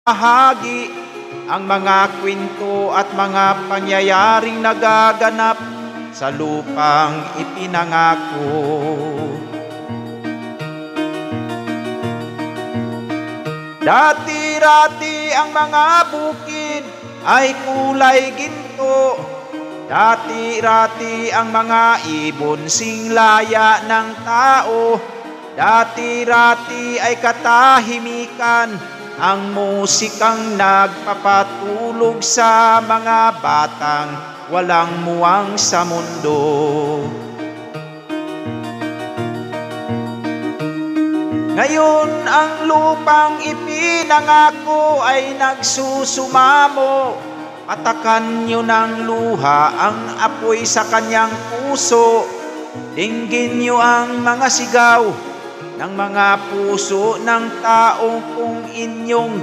bahagi ang mga kwento at mga pangyayaring nagaganap sa lupang ipinangako. Dati-rati ang mga bukid ay kulay ginto. Dati-rati ang mga ibon singlaya ng tao. Dati-rati ay katahimikan ang musikang nagpapatulog sa mga batang walang muwang sa mundo. Ngayon ang lupang ipinangako ay nagsusumamo. Patakan niyo ng luha ang apoy sa kanyang puso. Dinggin niyo ang mga sigaw ng mga puso ng tao kung inyong